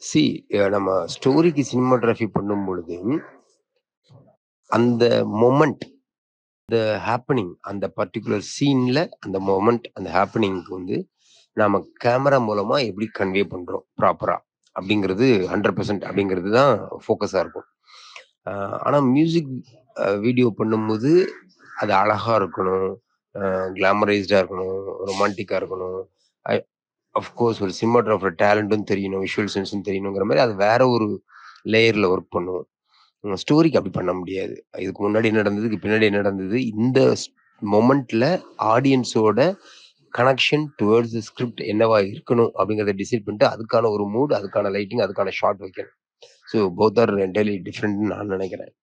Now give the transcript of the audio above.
C நம்ம ஸ்டோரிக்கு cinematography பண்ணும்பொழுது, அந்த மொமெண்ட், ஹேப்பனிங் அந்த பர்ட்டிகுலர் சீன்ல அந்த மொமெண்ட், அந்த ஹேப்பனிங்க்கு வந்து நாம கேமரா மூலமா எப்படி கன்வே பண்றோம் ப்ராப்பரா அப்படிங்கிறது 100% அப்படிங்கிறது தான் ஃபோக்கஸா இருக்கும். அ ஆனா மியூசிக் வீடியோ பண்ணும்போது அது அழகா இருக்கணும். கிளாமரைஸ்டா இருக்கணும். ரொமான்டிக்கா இருக்கணும். அ அஃப்கோர்ஸ் ஒரு சினிமாட்டோகிராஃபர் டேலண்ட்டும் தெரியணும். விஷுவல் சென்ஸும் தெரியணுங்கிற மாரி அது வேற ஒரு லேயர்ல ஒர்க் பண்ணும். ஸ்டோரிக்கு அப்படி பண்ண முடியாது. இதுக்கு முன்னாடி என்ன நடந்தது, இதுக்கு பின்னாடி என்ன நடந்தது, இந்த மொமெண்ட்ல ஆடியன்ஸோட கனெக்ஷன் டுவர்ட்ஸ் தி ஸ்கிரிப்ட் என்னவா இருக்கணும் அப்படிங்கிறத டிசைட் பண்ணிட்டு, அதுக்கான ஒரு மூட், அதுக்கான லைட்டிங், அதுக்கான ஷாட் வைக்கணும். ஸோ போத் ஆர் என்டையர்லி டிஃபரெண்ட்ன்னு நான் நினைக்கிறேன்.